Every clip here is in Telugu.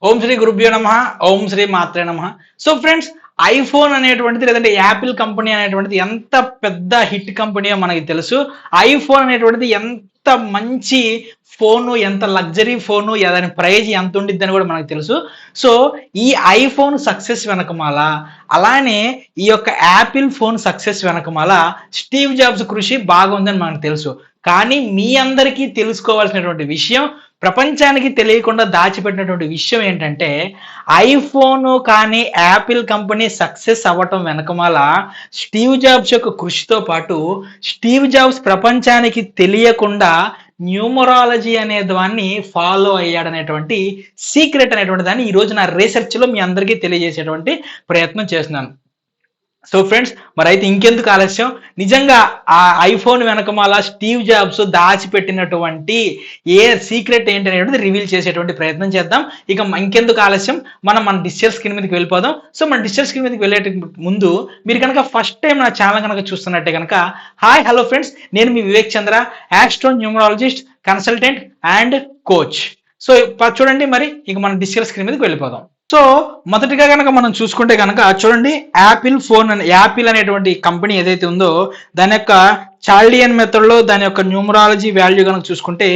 ఓం శ్రీ గురుభ్యో నమః. ఓం శ్రీ మాత్రే నమః. సో ఫ్రెండ్స్, ఐఫోన్ అనేటువంటిది లేదంటే యాపిల్ కంపెనీ అనేటువంటిది ఎంత పెద్ద హిట్ కంపెనీయో మనకి తెలుసు. ఐఫోన్ అనేటువంటిది ఎంత మంచి ఫోను, ఎంత లగ్జరీ ఫోను, దాని ప్రైజ్ ఎంత ఉండిద్దని కూడా మనకు తెలుసు. సో ఈ ఐఫోన్ సక్సెస్ వెనకమాల, అలానే ఈ యొక్క యాపిల్ ఫోన్ సక్సెస్ వెనకమాల స్టీవ్ జాబ్స్ కృషి బాగా ఉందని మనకు తెలుసు. కానీ మీ అందరికీ తెలుసుకోవాల్సినటువంటి విషయం, ప్రపంచానికి తెలియకుండా దాచిపెట్టినటువంటి విషయం ఏంటంటే, ఐఫోన్ కానీ యాపిల్ కంపెనీ సక్సెస్ అవ్వటం వెనకమాల స్టీవ్ జాబ్స్ యొక్క కృషితో పాటు స్టీవ్ జాబ్స్ ప్రపంచానికి తెలియకుండా న్యూమరాలజీ అనే దాన్ని ఫాలో అయ్యాడనేటువంటి సీక్రెట్ అనేటువంటి దాన్ని ఈరోజు నా రీసెర్చ్లో మీ అందరికీ తెలియజేసేటువంటి ప్రయత్నం చేస్తున్నాను. సో ఫ్రెండ్స్, మరి అయితే ఇంకెందుకు ఆలస్యం, నిజంగా ఆ ఐఫోన్ వెనకమాల స్టీవ్ జాబ్స్ దాచిపెట్టినటువంటి ఏ సీక్రెట్ ఏంటి అనేటువంటిది రివీల్ చేసేటువంటి ప్రయత్నం చేద్దాం. ఇక ఇంకెందుకు ఆలస్యం, మన డిజిటల్ స్క్రీన్ మీదకి వెళ్ళిపోదాం. సో మన డిజిటల్ స్క్రీన్ మీదకి వెళ్ళే ముందు మీరు కనుక ఫస్ట్ టైం నా ఛానల్ కనుక చూస్తున్నట్టే కనుక హాయ్ హలో ఫ్రెండ్స్, నేను మీ Vivek Chandra, astro numerologist, consultant and coach. So చూడండి, మరి ఇక మన డిజిటల్ స్క్రీన్ మీదకి వెళ్ళిపోదాం. సో మొదటిగా కనుక మనం చూసుకుంటే కనుక చూడండి, యాపిల్ అనేటువంటి కంపెనీ ఏదైతే ఉందో దాని యొక్క చాల్డియన్ మెథడ్లో దాని యొక్క న్యూమరాలజీ వాల్యూ కనుక చూసుకుంటే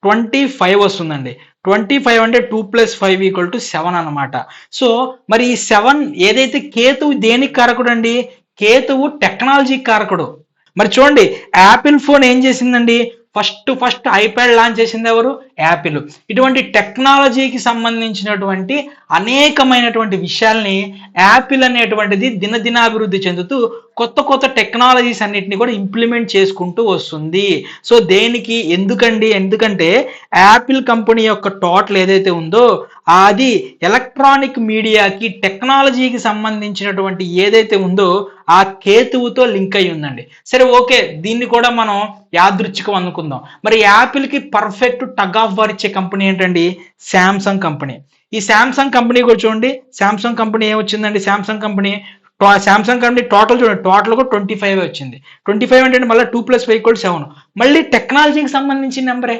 25 వస్తుందండి. 25 అంటే 2+5 = 7 అనమాట. సో మరి ఈ 7 ఏదైతే కేతువు దేనికి కారకుడు అండి? కేతువు టెక్నాలజీ కారకుడు. మరి చూడండి, యాపిల్ ఫోన్ ఏం చేసిందండి? ఫస్ట్ ఐప్యాడ్ లాంచ్ చేసింది ఎవరు? యాపిల్. ఇటువంటి టెక్నాలజీకి సంబంధించినటువంటి అనేకమైనటువంటి విషయాల్ని యాపిల్ అనేటువంటిది దినదినాభివృద్ధి చెందుతూ కొత్త టెక్నాలజీస్ అన్నిటిని కూడా ఇంప్లిమెంట్ చేసుకుంటూ వస్తుంది. సో దేనికి, ఎందుకంటే యాపిల్ కంపెనీ యొక్క టోటల్ ఏదైతే ఉందో అది ఎలక్ట్రానిక్ మీడియాకి, టెక్నాలజీకి సంబంధించినటువంటి ఏదైతే ఉందో ఆ కేతువుతో లింక్ అయి ఉందండి. సరే ఓకే, దీన్ని కూడా మనం యాదృచ్ఛికం అనుకుందాం. మరి యాపిల్కి పర్ఫెక్ట్ టగ్ ఆఫ్ వార్ ఇచ్చే కంపెనీ ఏంటండి? Samsung company. ఈ శాంసంగ్ కంపెనీ కూడా చూడండి, శాంసంగ్ కంపెనీ ఏమొచ్చిందండి? శాంసంగ్ కంపెనీ టోటల్ చూడండి, టోటల్ కూడా 25 వచ్చింది. 25 అంటే మళ్ళీ 2+5 = 7. మళ్ళీ టెక్నాలజీకి సంబంధించిన నెంబరే.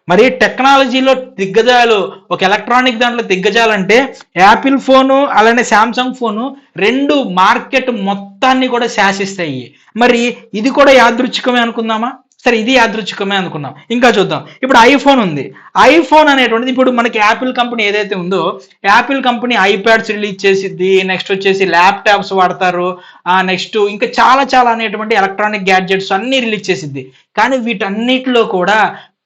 మరి టెక్నాలజీలో దిగ్గజాలు, ఒక ఎలక్ట్రానిక్ దాంట్లో దిగ్గజాలంటే యాపిల్ ఫోను అలానే శాంసంగ్ ఫోను రెండు మార్కెట్ మొత్తాన్ని కూడా శాసిస్తాయి. మరి ఇది కూడా యాదృచ్ఛికమే అనుకుందామా? సరే, ఇది యాదృచ్ఛికమే అనుకున్నాం. ఇంకా చూద్దాం. ఇప్పుడు ఐఫోన్ ఉంది. ఐఫోన్ అనేటువంటిది ఇప్పుడు మనకి యాపిల్ కంపెనీ ఏదైతే ఉందో, యాపిల్ కంపెనీ ఐప్యాడ్స్ రిలీజ్ చేసిద్ది, నెక్స్ట్ వచ్చేసి ల్యాప్టాప్స్ వాడతారు, నెక్స్ట్ ఇంకా చాలా అనేటువంటి ఎలక్ట్రానిక్ గ్యాడ్జెట్స్ అన్ని రిలీజ్ చేసిద్ది. కానీ వీటన్నిటిలో కూడా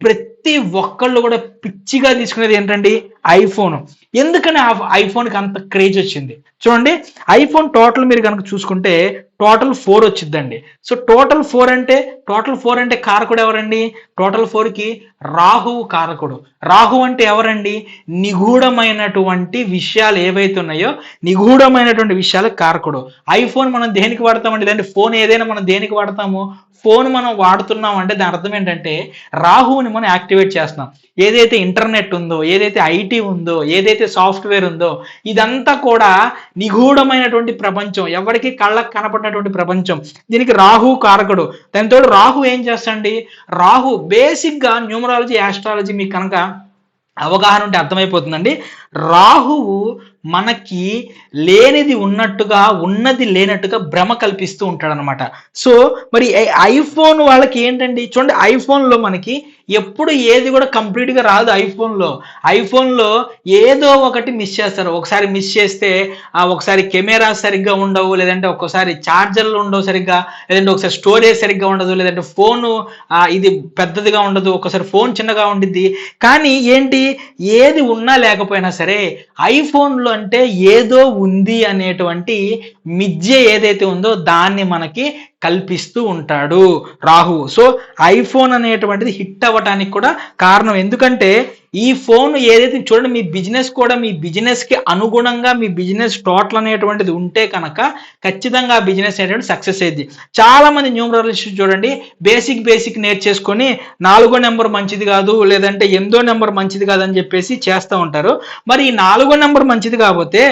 ప్రతి ఒక్కళ్ళు కూడా పిచ్చిగా తీసుకునేది ఏంటండి? ఐఫోన్. ఎందుకని ఐఫోన్కి అంత క్రేజ్ వచ్చింది? చూడండి, ఐఫోన్ టోటల్ మీరు కనుక చూసుకుంటే టోటల్ 4 వచ్చిందండి. సో టోటల్ 4 అంటే కారకుడు ఎవరండి? టోటల్ 4కి రాహువు కారకుడు. రాహు అంటే ఎవరండి? నిగూఢమైనటువంటి విషయాలు ఏవైతే ఉన్నాయో నిగూఢమైనటువంటి విషయాలకు కారకుడు. ఐఫోన్ మనం దేనికి వాడతామండి? లేదంటే ఫోన్ ఏదైనా మనం దేనికి వాడతాము? ఫోన్ మనం వాడుతున్నాం అంటే దాని అర్థం ఏంటంటే రాహువుని మనం యాక్టివేట్ చేస్తున్నాం. ఏదైతే ఇంటర్నెట్ ఉందో, ఏదైతే ఐటీ ఉందో, ఏదైతే సాఫ్ట్వేర్ ఉందో, ఇదంతా కూడా నిగూఢమైనటువంటి ప్రపంచం, ఎవరికి కళ్ళకు కనపడినటువంటి ప్రపంచం. దీనికి రాహు కారకుడు. దానితో రాహు ఏం చేస్తాండి? రాహు బేసిక్గా న్యూమరాలజీ, ఆస్ట్రాలజీ మీకు కనుక అవగాహన ఉంటే అర్థమైపోతుందండి. రాహువు మనకి లేనిది ఉన్నట్టుగా, ఉన్నది లేనట్టుగా భ్రమ కల్పిస్తూ ఉంటాడు అనమాట. సో మరి ఐఫోన్ వాళ్ళకి ఏంటండి? చూడండి, ఐఫోన్లో మనకి ఎప్పుడు ఏది కూడా కంప్లీట్గా రాదు. ఐఫోన్లో ఏదో ఒకటి మిస్ చేస్తారు. ఒకసారి మిస్ చేస్తే ఒకసారి కెమెరా సరిగ్గా ఉండవు, లేదంటే ఒక్కోసారి ఛార్జర్లు ఉండవు సరిగ్గా, లేదంటే ఒకసారి స్టోరేజ్ సరిగ్గా ఉండదు, లేదంటే ఫోను ఇది పెద్దదిగా ఉండదు, ఒక్కోసారి ఫోన్ చిన్నగా ఉండిద్ది. కానీ ఏంటి, ఏది ఉన్నా లేకపోయినా సరే ఐఫోన్లో అంటే ఏదో ఉంది అనేటువంటి మిథ్య ఏదైతే ఉందో దాన్ని మనకి కల్పిస్తూ ఉంటాడు రాహు. సో ఐఫోన్ అనేటువంటిది హిట్ అవ్వటానికి కూడా కారణం. ఎందుకంటే ఈ ఫోన్ ఏదైతే చూడండి, మీ బిజినెస్ కూడా మీ బిజినెస్కి అనుగుణంగా మీ బిజినెస్ టోటల్ అనేటువంటిది ఉంటే కనుక ఖచ్చితంగా ఆ బిజినెస్ అనేటువంటి సక్సెస్ అయ్యింది. చాలా మంది న్యూమరాలజిస్ట్ చూడండి, బేసిక్ నేర్చేసుకొని 4వ నెంబర్ మంచిది కాదు, లేదంటే 8వ నెంబర్ మంచిది కాదు అని చెప్పేసి చేస్తూ ఉంటారు. మరి ఈ 4వ నెంబర్ మంచిది కాకపోతే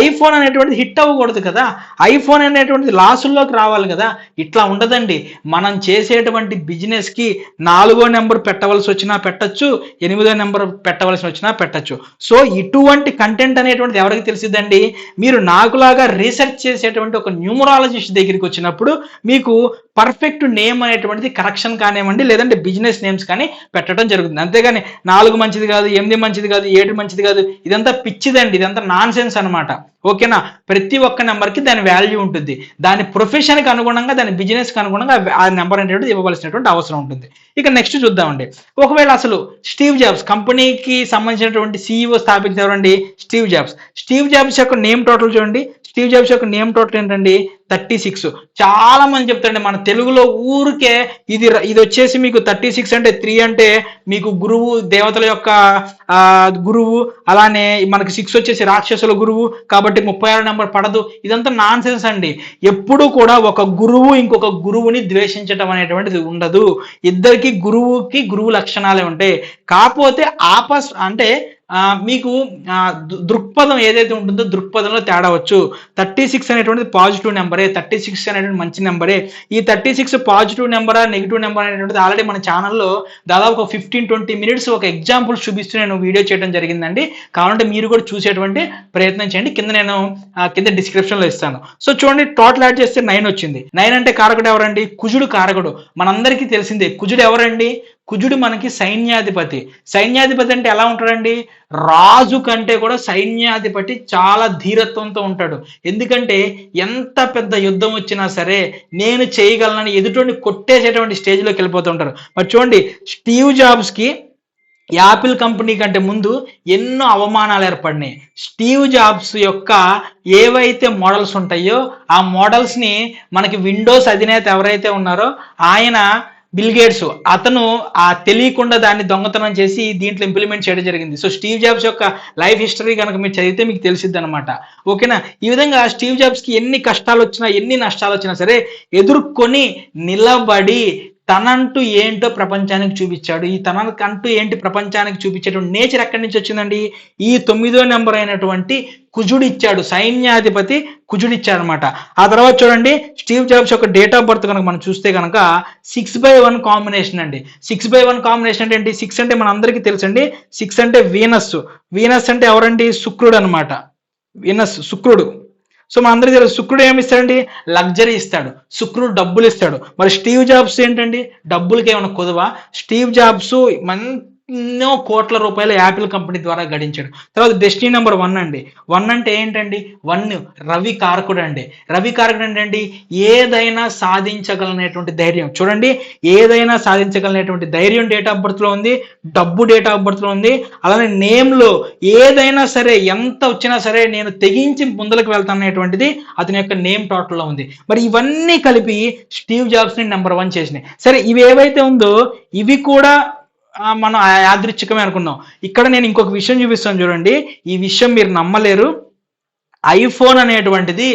ఐఫోన్ అనేటువంటిది హిట్ అవ్వకూడదు కదా, ఐఫోన్ అనేటువంటిది లాసుల్లోకి రావాలి కదా. ఇట్లా ఉండదండి. మనం చేసేటువంటి బిజినెస్కి 4వ నెంబర్ పెట్టవలసి వచ్చినా పెట్టచ్చు, 8వ నెంబర్ పెట్టవలసి వచ్చినా పెట్టచ్చు. సో ఇటువంటి కంటెంట్ అనేటువంటిది ఎవరికి తెలిసిద్దండి? మీరు నాకులాగా రీసెర్చ్ చేసేటువంటి ఒక న్యూమరాలజిస్ట్ దగ్గరికి వచ్చినప్పుడు మీకు పర్ఫెక్ట్ నేమ్ అనేటువంటిది కరెక్షన్ కానివ్వండి, లేదంటే బిజినెస్ నేమ్స్ కానీ పెట్టడం జరుగుతుంది. అంతేగాని 4 మంచిది కాదు, 8 మంచిది కాదు, 7 మంచిది కాదు, ఇదంతా పిచ్చిదండి, ఇదంతా నాన్ సెన్స్ అనమాట. ఓకేనా? ప్రతి ఒక్క నెంబర్కి దాని వాల్యూ ఉంటుంది. దాని ప్రొఫెషన్కి అనుగుణంగా, దాని బిజినెస్కి అనుగుణంగా ఆ నెంబర్ అనేటువంటి ఇవ్వవలసినటువంటి అవసరం ఉంటుంది. ఇక నెక్స్ట్ చూద్దామండి. ఒకవేళ అసలు స్టీవ్ జాబ్స్ కంపెనీకి సంబంధించినటువంటి CEO స్థాపించారండి స్టీవ్ జాబ్స్. స్టీవ్ జాబ్స్ యొక్క నేమ్ టోటల్ చూడండి. స్టీవ్ జాబ్స్ యొక్క నేమ్ టోటల్ ఏంటండి? 36. చాలా మంది చెప్తారండి మన తెలుగులో ఊరికే ఇది వచ్చేసి మీకు 36 అంటే 3 అంటే మీకు గురువు, దేవతల యొక్క గురువు, అలానే మనకి 6 వచ్చేసి రాక్షసుల గురువు, కాబట్టి 36 నెంబర్ పడదు. ఇదంతా నాన్ సెన్స్ అండి. ఎప్పుడు కూడా ఒక గురువు ఇంకొక గురువుని ద్వేషించడం అనేటువంటిది ఉండదు. ఇద్దరికి గురువు లక్షణాలే ఉంటాయి. కాకపోతే అంటే మీకు దృక్పథం ఏదైతే ఉంటుందో దృక్పథంలో తేడా వచ్చు. 36 అనేటువంటిది పాజిటివ్ నెంబరే, 36 అనేటువంటి మంచి నెంబరే. ఈ 36 పాజిటివ్ నెంబరా నెగిటివ్ నెంబర్ అనేటువంటిది ఆల్రెడీ మన ఛానల్లో దాదాపు ఒక 15-20 మినిట్స్ ఒక ఎగ్జాంపుల్ చూపిస్తూ నేను వీడియో చేయడం జరిగిందండి. కావాలంటే మీరు కూడా చూసేటువంటి ప్రయత్నం చేయండి. కింద డిస్క్రిప్షన్లో ఇస్తాను. సో చూడండి, టోటల్ యాడ్ చేస్తే 9 వచ్చింది. 9 అంటే కారకుడు ఎవరండి? కుజుడు కారకుడు. మనందరికీ తెలిసిందే. కుజుడు ఎవరండి? కుజుడు మనకి సైన్యాధిపతి. సైన్యాధిపతి అంటే ఎలా ఉంటాడండి? రాజు కంటే కూడా సైన్యాధిపతి చాలా ధీరత్వంతో ఉంటాడు. ఎందుకంటే ఎంత పెద్ద యుద్ధం వచ్చినా సరే నేను చేయగలనని ఎదుటిని కొట్టేసేటువంటి స్టేజ్లోకి వెళ్ళిపోతూ ఉంటారు. మరి చూడండి, స్టీవ్ జాబ్స్కి యాపిల్ కంపెనీ కంటే ముందు ఎన్నో అవమానాలు ఏర్పడినాయి. స్టీవ్ జాబ్స్ యొక్క ఏవైతే మోడల్స్ ఉంటాయో ఆ మోడల్స్ని మనకి విండోస్ అధినేత ఎవరైతే ఉన్నారో ఆయన బిల్ గేట్స్, అతను తెలియకుండా దాన్ని దొంగతనం చేసి దీంట్లో ఇంప్లిమెంట్ చేయడం జరిగింది. సో స్టీవ్ జాబ్స్ యొక్క లైఫ్ హిస్టరీ కనుక మీరు చదివితే మీకు తెలిసిద్ది అనమాట. ఓకేనా? ఈ విధంగా స్టీవ్ జాబ్స్కి ఎన్ని కష్టాలు వచ్చినా, ఎన్ని నష్టాలు వచ్చినా సరే ఎదుర్కొని నిలబడి తనంటూ ఏంటో ప్రపంచానికి చూపించాడు. ఈ తనకంటూ ఏంటి ప్రపంచానికి చూపించేటువంటి నేచర్ ఎక్కడి నుంచి వచ్చిందండి? ఈ 9వ నెంబర్ అయినటువంటి కుజుడు ఇచ్చాడు. సైన్యాధిపతి కుజుడు ఇచ్చాడు అనమాట. ఆ తర్వాత చూడండి, స్టీవ్ జాబ్స్ యొక్క డేట్ ఆఫ్ బర్త్ కనుక మనం చూస్తే కనుక 6/1 కాంబినేషన్ అండి. 6/1 కాంబినేషన్ అంటే ఏంటి? 6 అంటే మన అందరికీ తెలుసండి. 6 అంటే వీనస్. వీనస్ అంటే ఎవరండి? శుక్రుడు అనమాట. వీనస్ శుక్రుడు. సో మన అందరికీ తెలుసు శుక్రుడు ఏమి ఇస్తాడండి? లగ్జరీ ఇస్తాడు. శుక్రుడు డబ్బులు ఇస్తాడు. మరి స్టీవ్ జాబ్స్ ఏంటండి? డబ్బులకి ఏమైనా కుదవా? స్టీవ్ జాబ్స్ ఎన్నో కోట్ల రూపాయలు యాపిల్ కంపెనీ ద్వారా గడించాడు. తర్వాత డెస్టినీ నెంబర్ 1 అండి. 1 అంటే ఏంటండి? 1 రవి కారకుడు అండి. రవి కారకుడు ఏంటండి? ఏదైనా సాధించగలనేటువంటి ధైర్యం. చూడండి, ఏదైనా సాధించగలనేటువంటి ధైర్యం డేట్ ఆఫ్ బర్త్ లో ఉంది, డబ్బు డేట్ ఆఫ్ బర్త్ లో ఉంది. అలానే నేమ్ లో ఏదైనా సరే, ఎంత వచ్చినా సరే నేను తెగించి ముందలకు వెళ్తాను అనేటువంటిది అతని యొక్క నేమ్ టోటల్ లో ఉంది. మరి ఇవన్నీ కలిపి స్టీవ్ జాబ్స్ ని నెంబర్ 1 చేసినాయి. సరే, ఇవి ఏవైతే ఉందో ఇవి కూడా మనం యాదృచ్ఛికమే అనుకున్నాం. ఇక్కడ నేను ఇంకొక విషయం చూపిస్తాను చూడండి. ఈ విషయం మీరు నమ్మలేరు. ఐఫోన్ అనేటువంటిది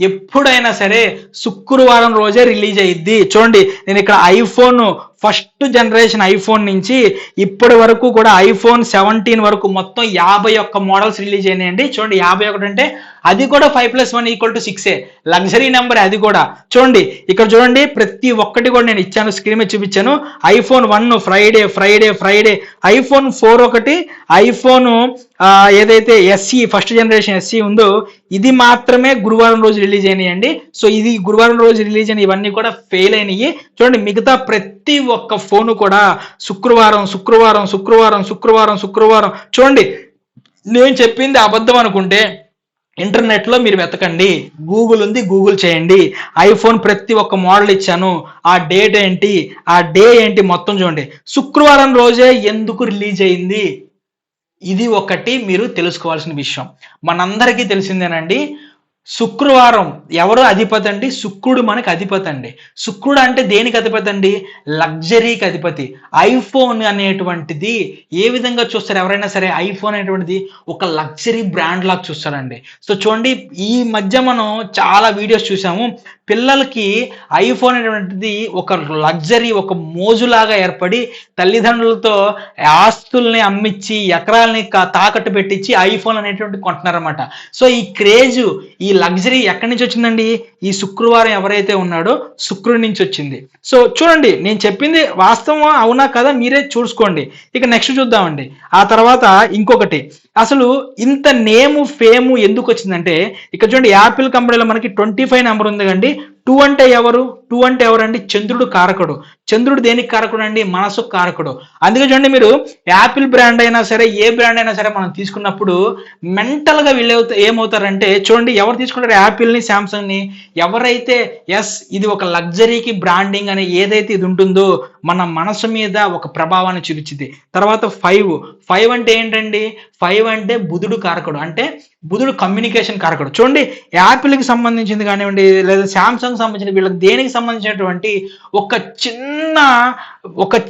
ఎప్పుడైనా సరే శుక్రవారం రోజే రిలీజ్ అయ్యిద్ది. చూడండి, నేను ఇక్కడ ఐఫోన్ ఫస్ట్ జనరేషన్ ఐఫోన్ నుంచి ఇప్పటి వరకు కూడా ఐఫోన్ 17 వరకు మొత్తం 51 మోడల్స్ రిలీజ్ అయినాయండి. చూడండి, 51 అంటే అది కూడా 5+1 = 6. లగ్జరీ నెంబర్ అది కూడా. చూడండి, ఇక్కడ చూడండి, ప్రతి ఒక్కటి కూడా నేను ఇచ్చాను, స్క్రీన్ మీద చూపించాను. ఐఫోన్ 1 ఫ్రైడే, ఐఫోన్ 4 ఒకటి, ఐఫోన్ ఏదైతే SE ఫస్ట్ జనరేషన్ SE ఉందో ఇది మాత్రమే గురువారం రోజు రిలీజ్ అయినాయండి. సో ఇది గురువారం రోజు రిలీజ్ అయిన ఇవన్నీ కూడా ఫెయిల్ అయినాయి. చూడండి, మిగతా ప్రతి ఒక్క ఫోను కూడా శుక్రవారం. చూడండి, నేను చెప్పింది అబద్ధం అనుకుంటే ఇంటర్నెట్ లో మీరు వెతకండి, గూగుల్ ఉంది, గూగుల్ చేయండి. ఐఫోన్ ప్రతి ఒక్క మోడల్ ఇచ్చాను. ఆ డేట్ ఏంటి, ఆ డే ఏంటి మొత్తం చూడండి. శుక్రవారం రోజే ఎందుకు రిలీజ్ అయింది, ఇది ఒకటి మీరు తెలుసుకోవాల్సిన విషయం. మనందరికీ తెలిసిందేనండి, శుక్రవారం ఎవరు అధిపతి అండి? శుక్రుడు మనకి అధిపతి అండి. శుక్రుడు అంటే దేనికి అధిపతి అండి? లగ్జరీకి అధిపతి. ఐఫోన్ అనేటువంటిది ఏ విధంగా చూస్తారు ఎవరైనా సరే? ఐఫోన్ అనేటువంటిది ఒక లగ్జరీ బ్రాండ్ లాగా చూస్తారండి. సో చూడండి, ఈ మధ్య మనం చాలా వీడియోస్ చూసాము. పిల్లలకి ఐఫోన్ అనేటువంటిది ఒక లగ్జరీ, ఒక మోజులాగా ఏర్పడి తల్లిదండ్రులతో ఆస్తుల్ని అమ్మించి ఎకరాలని తాకట్టు పెట్టించి ఐఫోన్ అనేటువంటి కొంటున్నారన్నమాట. సో ఈ క్రేజ్, ఈ లగ్జరీ ఎక్కడి నుంచి వచ్చిందండి? ఈ శుక్రవారం ఎవరైతే ఉన్నాడో శుక్రుడి నుంచి వచ్చింది. సో చూడండి, నేను చెప్పింది వాస్తవం అవునా కదా మీరే చూసుకోండి. ఇక నెక్స్ట్ చూద్దామండి. ఆ తర్వాత ఇంకొకటి, అసలు ఇంత నేము ఫేము ఎందుకు వచ్చిందంటే, ఇక్కడ చూడండి యాపిల్ కంపెనీలో మనకి 25 నెంబర్ ఉంది కండి. 2 అంటే ఎవరు? 2 అంటే ఎవరండి? చంద్రుడు కారకుడు. చంద్రుడు దేనికి కారకుడు అండి? మనసుకు కారకుడు. అందుకే చూడండి, మీరు యాపిల్ బ్రాండ్ అయినా సరే, ఏ బ్రాండ్ అయినా సరే మనం తీసుకున్నప్పుడు మెంటల్ గా వీళ్ళు ఏమవుతారంటే, చూడండి ఎవరు తీసుకుంటారు యాపిల్ ని, శాంసంగ్ ని? ఎవరైతే ఇది ఒక లగ్జరీకి బ్రాండింగ్ అని ఏదైతే ఇది ఉంటుందో మన మనసు మీద ఒక ప్రభావాన్ని చూపించింది. తర్వాత 5 అంటే ఏంటండి? 5 అంటే బుధుడు కారకుడు, అంటే బుధుడు కమ్యూనికేషన్ కారకుడు. చూడండి యాపిల్కి సంబంధించింది కానివ్వండి, లేదా శాంసంగ్ సంబంధించిన వీళ్ళకి దేనికి సంబంధించినటువంటి ఒక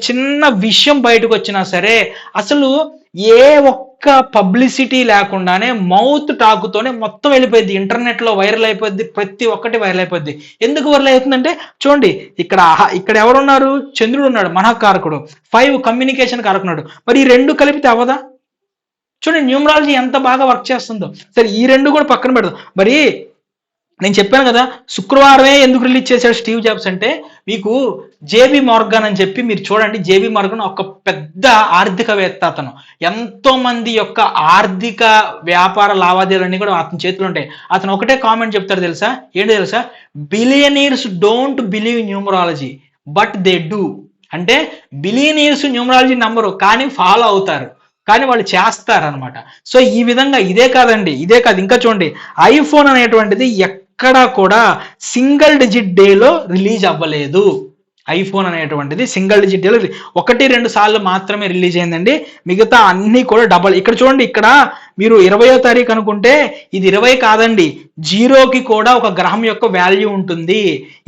చిన్న విషయం బయటకు వచ్చినా సరే అసలు ఏ ఒక్క పబ్లిసిటీ లేకుండానే మౌత్ టాకుతోనే మొత్తం వెళ్ళిపోయింది, ఇంటర్నెట్ లో వైరల్ అయిపోద్ది, ప్రతి ఒక్కటి వైరల్ అయిపోద్ది. ఎందుకు వైరల్ అవుతుందంటే చూడండి, ఇక్కడ ఎవరున్నారు? చంద్రుడు ఉన్నాడు, మనఃకారకుడు. 5 కమ్యూనికేషన్ కారకున్నాడు. మరి ఈ రెండు కలిపితే అవదా? చూడండి న్యూమరాలజీ ఎంత బాగా వర్క్ చేస్తుందో. సరే ఈ రెండు కూడా పక్కన పెడదాం. మరి నేను చెప్పాను కదా, శుక్రవారమే ఎందుకు రిలీజ్ చేశాడు స్టీవ్ జాబ్స్ అంటే, మీకు జేబీ మార్గన్ అని చెప్పి మీరు చూడండి. జేబీ మార్గన్ ఒక పెద్ద ఆర్థికవేత్త. అతను ఎంతో మంది యొక్క ఆర్థిక వ్యాపార లావాదేవీలన్నీ కూడా అతని చేతిలో ఉంటాయి. అతను ఒకటే కామెంట్ చెప్తాడు తెలుసా? ఏంటి తెలుసా? Billionaires don't believe numerology but they do. అంటే బిలియనీర్స్ న్యూమరాలజీ నమ్మరు కానీ ఫాలో అవుతారు, కానీ వాళ్ళు చేస్తారనమాట. సో ఈ విధంగా ఇదే కాదండి, ఇదే కాదు, ఇంకా చూడండి ఐఫోన్ అనేటువంటిది ఎక్కడా కూడా సింగిల్ డిజిట్ డేలో రిలీజ్ అవ్వలేదు. ఐఫోన్ అనేటువంటిది సింగిల్ డిజిట్ డేలో 1-2 సార్లు మాత్రమే రిలీజ్ అయిందండి. మిగతా అన్ని కూడా డబల్. ఇక్కడ చూడండి, ఇక్కడ మీరు 20వ తారీఖు అనుకుంటే ఇది 20 కాదండి, 0కి కూడా ఒక గ్రహం యొక్క వాల్యూ ఉంటుంది.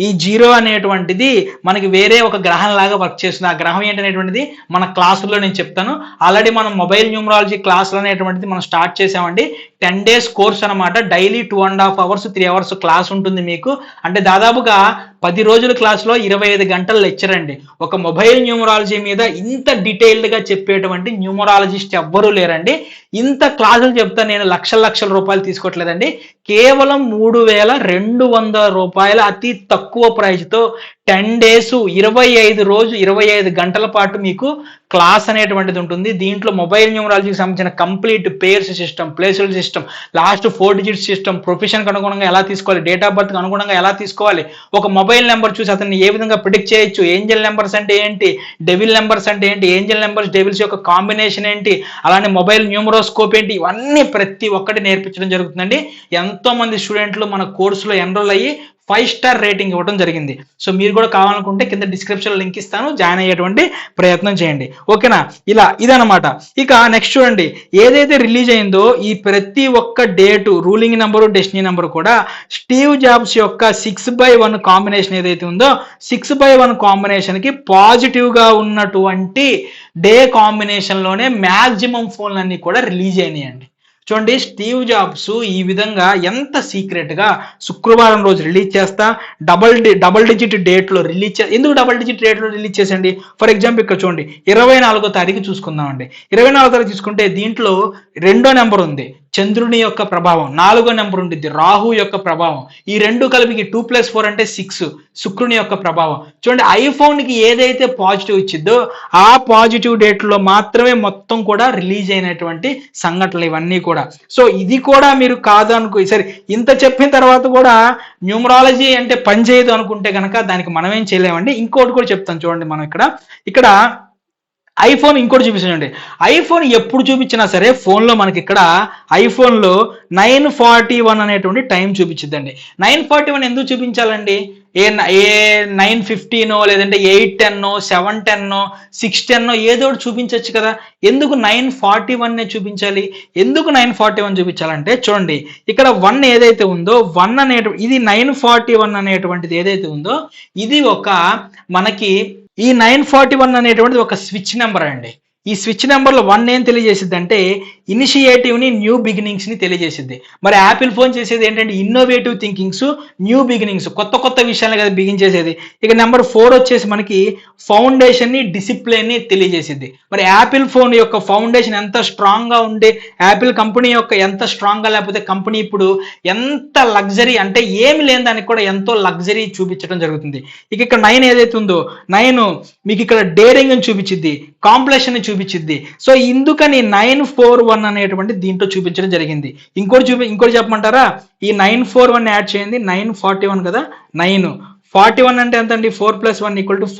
ఈ 0 అనేటువంటిది మనకి వేరే ఒక గ్రహం లాగా వర్క్ చేస్తుంది. ఆ గ్రహం ఏంటనేటువంటిది మన క్లాసుల్లో నేను చెప్తాను. ఆల్రెడీ మనం మొబైల్ న్యూమరాలజీ క్లాసులు అనేటువంటిది మనం స్టార్ట్ చేసామండి. 10 days కోర్స్ అనమాట. డైలీ 2.5 hours 3 hours క్లాస్ ఉంటుంది మీకు. అంటే దాదాపుగా 10 రోజుల క్లాసులో 25 గంటల లెక్చర్ అండి. ఒక మొబైల్ న్యూమరాలజీ మీద ఇంత డీటెయిల్డ్ గా చెప్పేటువంటి న్యూమరాలజిస్ట్ ఎవ్వరూ లేరండి. ఇంత క్లాసులు చెప్తా నేను లక్షల రూపాయలు తీసుకోవట్లేదండి. కేవలం 3,200 రూపాయల అతి తక్కువ ప్రైజ్ తో 10 days 25 గంటల పాటు మీకు క్లాస్ అనేటువంటిది ఉంటుంది. దీంట్లో మొబైల్ న్యూమరాలజీకి సంబంధించిన కంప్లీట్ పేర్స్ సిస్టమ్, ప్లేసుల సిస్టమ్, లాస్ట్ 4 digit సిస్టమ్, ప్రొఫెషన్కి అనుగుణంగా ఎలా తీసుకోవాలి, డేట్ ఆఫ్ బర్త్కి అనుగుణంగా ఎలా తీసుకోవాలి, ఒక మొబైల్ నెంబర్ చూసి అతన్ని ఏ విధంగా ప్రిడిక్ట్ చేయొచ్చు, ఏంజల్ నెంబర్స్ అంటే ఏంటి, డెవిల్ నెంబర్స్ అంటే ఏంటి, ఏంజల్ నెంబర్స్ డెవిల్స్ యొక్క కాంబినేషన్ ఏంటి, అలానే మొబైల్ న్యూమరోస్కోప్ ఏంటి, ఇవన్నీ ప్రతి ఒక్కటి నేర్పించడం జరుగుతుందండి. ఎంతో మంది స్టూడెంట్లు మన కోర్సులో ఎన్రోల్ అయ్యి 5 star రేటింగ్ ఇవ్వడం జరిగింది. సో మీరు కూడా కావాలనుకుంటే కింద డిస్క్రిప్షన్ లింక్ ఇస్తాను, జాయిన్ అయ్యేటువంటి ప్రయత్నం చేయండి. ఓకేనా? ఇదనమాట. ఇక నెక్స్ట్ చూడండి, ఏదైతే రిలీజ్ అయిందో ఈ ప్రతి ఒక్క date, ruling number, destiny number కూడా స్టీవ్ జాబ్స్ యొక్క 6/1 కాంబినేషన్ ఏదైతే ఉందో 6/1 కాంబినేషన్ కి పాజిటివ్ గా ఉన్నటువంటి డే కాంబినేషన్ లోనే మ్యాక్సిమం ఫోన్లన్నీ కూడా రిలీజ్ అయినాయండి. చూడండి స్టీవ్ జాబ్స్ ఈ విధంగా ఎంత సీక్రెట్ గా శుక్రవారం రోజు రిలీజ్ చేస్తా డబల్ డిజిట్ డేట్ లో రిలీజ్ ఎందుకు డబల్ డిజిట్ డేట్ లో రిలీజ్ చేసండి? ఫర్ ఎగ్జాంపుల్ ఇక్కడ చూడండి 24వ తారీఖు చూసుకుందామండి. 24వ తారీఖు చూసుకుంటే దీంట్లో 2వ నెంబర్ ఉంది, చంద్రుని యొక్క ప్రభావం. 4వ నెంబర్ ఉంటుంది, రాహు యొక్క ప్రభావం. ఈ రెండు కలిపి 2+4 అంటే 6, శుక్రుని యొక్క ప్రభావం. చూడండి ఐఫోన్ కి ఏదైతే పాజిటివ్ ఇచ్చిద్దో ఆ పాజిటివ్ డేట్ లో మాత్రమే మొత్తం కూడా రిలీజ్ అయినటువంటి సంఘటనలు ఇవన్నీ కూడా. సో ఇది కూడా మీరు కాదు అనుకో, సరే ఇంత చెప్పిన తర్వాత కూడా న్యూమరాలజీ అంటే పని చేయదు అనుకుంటే కనుక దానికి మనం ఏం చేయలేమండి. ఇంకోటి కూడా చెప్తాను చూడండి, మనం ఇక్కడ ఐఫోన్ ఇంకోటి చూపించండి. ఐఫోన్ ఎప్పుడు చూపించినా సరే ఫోన్లో మనకి ఇక్కడ ఐఫోన్లో 9:41 అనేటువంటి టైం చూపించిద్దండి. 9:41 ఎందుకు చూపించాలండి? ఏ 9:15 లేదంటే 8:10 7:10 6:10 ఏదో ఒకటి చూపించవచ్చు కదా. ఎందుకు 9:41 చూపించాలి? ఎందుకు 9:41 చూపించాలంటే చూడండి ఇక్కడ 1 ఏదైతే ఉందో 1 అనేటువంటి ఇది 9:41 అనేటువంటిది ఏదైతే ఉందో ఇది ఒక మనకి ఈ 9:41 అనేటువంటిది ఒక స్విచ్ నెంబర్ అండి. ఈ స్విచ్ నెంబర్లో 1 ఏం తెలియజేసిద్ది అంటే ఇనిషియేటివ్ ని, న్యూ బిగినింగ్స్ ని తెలియజేసిద్ది. మరి యాపిల్ ఫోన్ చేసేది ఏంటంటే ఇన్నోవేటివ్ థింకింగ్స్, న్యూ బిగినింగ్స్, కొత్త కొత్త విషయాలు కదా బిగిన్ చేసేది. ఇక నెంబర్ 4 వచ్చేసి మనకి ఫౌండేషన్ ని, డిసిప్లిన్ ని తెలియజేసిద్ది. మరి యాపిల్ ఫోన్ యొక్క ఫౌండేషన్ ఎంత స్ట్రాంగ్ గా ఉండే, యాపిల్ కంపెనీ యొక్క ఎంత స్ట్రాంగ్ గా, లేకపోతే కంపెనీ ఇప్పుడు ఎంత లగ్జరీ అంటే ఏమి లేని దానికి కూడా ఎంతో లగ్జరీ చూపించడం జరుగుతుంది. ఇక ఇక్కడ 9 ఏదైతే ఉందో 9 మీకు ఇక్కడ డేరింగ్ అని చూపించింది, కాంప్లెక్షన్ ని చూపించింది. సో ఇందుకని 941 అనేటువంటి దీంట్లో చూపించడం జరిగింది. ఇంకోటి చెప్పమంటారా? ఈ 941 యాడ్ చేయండి, 941 కదా, 941 అంటే ఎంత అండి? 4 + 1 =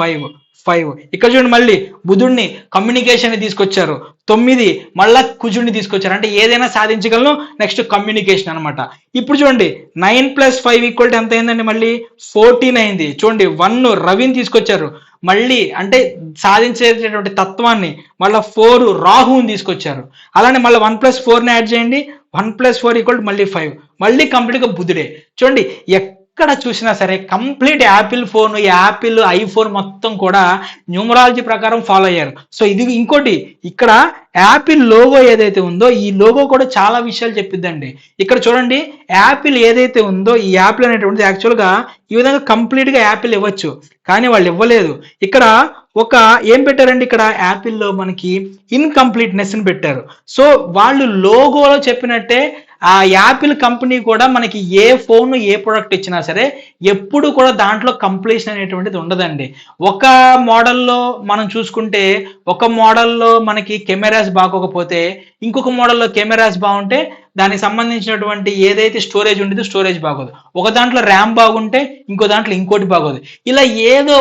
5. ఇక్కడ చూడండి, మళ్ళీ బుధుడిని, కమ్యూనికేషన్ ని తీసుకొచ్చారు. 9 మళ్ళా కుజుడిని తీసుకొచ్చారు. అంటే ఏదైనా సాధించగలను, నెక్స్ట్ కమ్యూనికేషన్ అనమాట. ఇప్పుడు చూడండి 9 + 5 ఎంత అయిందండి? మళ్ళీ 14 అయింది. చూడండి 1 రవిని తీసుకొచ్చారు. మళ్ళీ అంటే సాధించేటటువంటి తత్వాన్ని, మళ్ళీ 4 రాహుని తీసుకొచ్చారు. అలానే మళ్ళీ 1 + 4ని యాడ్ చేయండి, 1 + 4 మళ్ళీ 5. మళ్ళీ కంప్లీట్ గా బుధుడే. చూడండి ఎక్కడ చూసినా సరే complete Apple phone, Apple iPhone మొత్తం కూడా న్యూమరాలజీ ప్రకారం ఫాలో అయ్యారు. సో ఇది ఇంకోటి, ఇక్కడ యాపిల్ లోగో ఏదైతే ఉందో ఈ లోగో కూడా చాలా విషయాలు చెప్పిద్దండి. ఇక్కడ చూడండి, యాపిల్ ఏదైతే ఉందో ఈ యాపిల్ అనేటువంటిది యాక్చువల్గా ఈ విధంగా కంప్లీట్ గా యాపిల్ ఇవ్వచ్చు, కానీ వాళ్ళు ఇవ్వలేదు. ఇక్కడ ఏం పెట్టారండి? ఇక్కడ యాపిల్లో మనకి ఇన్కంప్లీట్నెస్ ని పెట్టారు. సో వాళ్ళు లోగోలో చెప్పినట్టే ఆ యాపిల్ కంపెనీ కూడా మనకి ఏ ఫోన్, ఏ ప్రొడక్ట్ ఇచ్చినా సరే ఎప్పుడు కూడా దాంట్లో కంప్లీషన్ అనేటువంటిది ఉండదండి. ఒక మోడల్లో మనం చూసుకుంటే, ఒక మోడల్లో మనకి కెమెరాస్ బాగోకపోతే ఇంకొక మోడల్లో కెమెరాస్ బాగుంటే దానికి సంబంధించినటువంటి ఏదైతే స్టోరేజ్ ఉండేదో స్టోరేజ్ బాగోదు. ఒక దాంట్లో ర్యామ్ బాగుంటే ఇంకో దాంట్లో ఇంకోటి బాగోదు. ఇలా ఏదో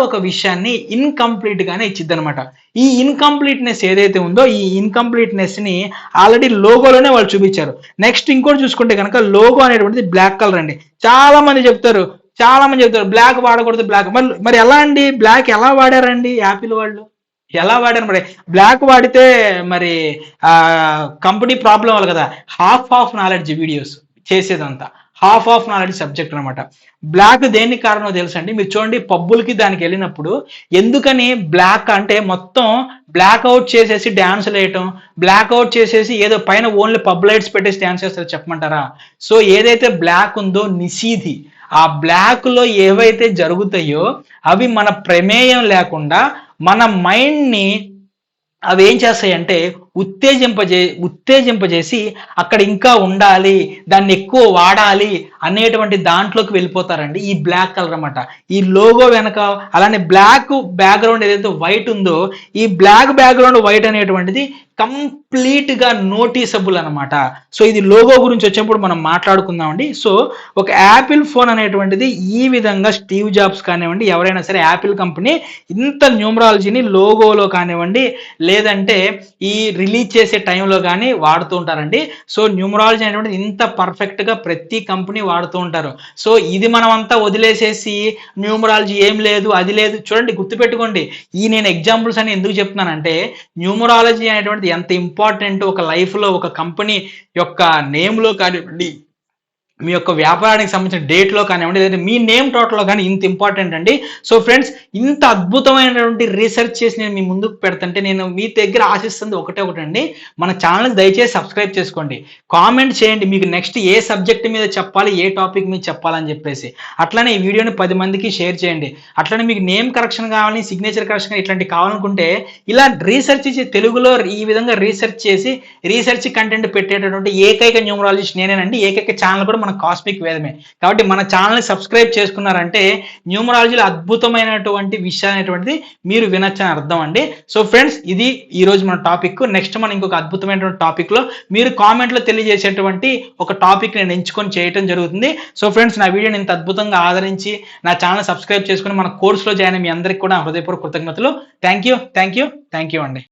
ఒక విషయాన్ని ఇన్కంప్లీట్ గానే ఇచ్చిద్ది అనమాట. ఈ ఇన్కంప్లీట్నెస్ ఏదైతే ఉందో ఈ ఇన్కంప్లీట్నెస్ ని ఆల్రెడీ లోగోలోనే వాళ్ళు చూపించారు. నెక్స్ట్ ఇంకోటి చూసుకుంటే కనుక లోగో అనేటువంటిది బ్లాక్ కలర్ అండి. చాలా మంది చెప్తారు బ్లాక్ వాడకూడదు, బ్లాక్. మరి ఎలా అండి? బ్లాక్ ఎలా వాడారండి యాపిల్ వాళ్ళు? ఎలా వాడారు? మరి బ్లాక్ వాడితే మరి కంపెనీ ప్రాబ్లం అవ్వాలి కదా. హాఫ్ నాలెడ్జ్ వీడియోస్ చేసేదంతా, హాఫ్ నాలెడ్జ్ సబ్జెక్ట్ అనమాట. బ్లాక్ దేనికి కారణం తెలుసండి? మీరు చూడండి, పబ్బులకి దానికి వెళ్ళినప్పుడు ఎందుకని బ్లాక్ అంటే మొత్తం బ్లాక్ అవుట్ చేసేసి డ్యాన్స్ వేయటం, బ్లాక్ అవుట్ చేసేసి ఏదో పైన ఓన్లీ పబ్ లైట్స్ పెట్టేసి డ్యాన్స్ చేస్తారో చెప్పమంటారా? సో ఏదైతే బ్లాక్ ఉందో నిషీధి, ఆ బ్లాక్ లో ఏవైతే జరుగుతాయో అవి మన ప్రమేయం లేకుండా మన మైండ్ ని అవి ఏం చేస్తాయంటే ఉత్తేజింపజేసి అక్కడ ఇంకా ఉండాలి, దాన్ని ఎక్కువ వాడాలి అనేటువంటి దాంట్లోకి వెళ్ళిపోతారండి. ఈ బ్లాక్ కలర్ అన్నమాట. ఈ లోగో వెనక అలానే బ్లాక్ బ్యాక్గ్రౌండ్ ఏదైతే వైట్ ఉందో ఈ బ్లాక్ బ్యాక్గ్రౌండ్ వైట్ అనేటువంటిది కంప్లీట్ గా నోటీసబుల్ అనమాట. సో ఇది లోగో గురించి వచ్చినప్పుడు మనం మాట్లాడుకుందామండి. సో ఒక యాపిల్ ఫోన్ అనేటువంటిది ఈ విధంగా స్టీవ్ జాబ్స్ కానివ్వండి, ఎవరైనా సరే యాపిల్ కంపెనీ ఇంత న్యూమరాలజీని లోగోలో కానివ్వండి, లేదంటే ఈ రిలీజ్ చేసే టైంలో కానీ వాడుతూ ఉంటారండి. సో న్యూమరాలజీ అనేటువంటిది ఇంత పర్ఫెక్ట్ గా ప్రతి కంపెనీ వాడుతూ ఉంటారు. సో ఇది మనం అంతా వదిలేసేసి న్యూమరాలజీ ఏం లేదు, అది లేదు. చూడండి, గుర్తుపెట్టుకోండి, నేను ఎగ్జాంపుల్స్ అని ఎందుకు చెప్తున్నానంటే న్యూమరాలజీ అనేటువంటిది ఎంత ఇంపార్టెంట్ ఒక లైఫ్ లో, ఒక కంపెనీ యొక్క నేమ్ లో కానివ్వండి, మీ యొక్క వ్యాపారానికి సంబంధించిన డేట్లో కానివ్వండి, లేదా మీ నేమ్ టోటల్లో కానీ ఇంత ఇంపార్టెంట్ అండి. సో ఫ్రెండ్స్, ఇంత అద్భుతమైనటువంటి రీసెర్చ్ చేసి నేను మీ ముందుకు పెడుతుంటే నేను మీ దగ్గర ఆశిస్తుంది ఒకటండి, మన ఛానల్కి దయచేసి సబ్స్క్రైబ్ చేసుకోండి, కామెంట్ చేయండి మీకు నెక్స్ట్ ఏ సబ్జెక్ట్ మీద చెప్పాలి, ఏ టాపిక్ మీద చెప్పాలని చెప్పేసి. అట్లనే ఈ వీడియోని 10 మందికి షేర్ చేయండి. అట్లనే మీకు నేమ్ కరెక్షన్ కావాలి, సిగ్నేచర్ కరెక్షన్ ఇట్లాంటివి కావాలనుకుంటే ఇలా రీసెర్చ్ చేసి తెలుగులో ఈ విధంగా రీసెర్చ్ చేసి రీసెర్చ్ కంటెంట్ పెట్టేటటువంటి ఏకైక న్యూమరాలజిస్ట్ నేనేనండి. ఏకైక ఛానల్ కూడా మన కాస్మిక్ వేదమే. కాబట్టి మన ఛానల్ని సబ్స్క్రైబ్ చేసుకున్నారంటే న్యూమరాలజీలో అద్భుతమైనటువంటి విషయాలు అనేటువంటిది మీరు వినొచ్చని అర్థం అండి. సో ఫ్రెండ్స్, ఇది ఈ రోజు మన టాపిక్. నెక్స్ట్ మనం ఇంకొక అద్భుతమైనటువంటి టాపిక్ లో మీరు కామెంట్ లో తెలియజేసేటువంటి ఒక టాపిక్ నేను ఎంచుకొని చేయడం జరుగుతుంది. సో ఫ్రెండ్స్, నా వీడియోని ఇంత అద్భుతంగా ఆదరించి నా ఛానల్ సబ్స్క్రైబ్ చేసుకుని మన కోర్సులో జాయిన్ మీ అందరికీ కూడా హృదయపూర్వక కృతజ్ఞతలు. థ్యాంక్ యూ అండి.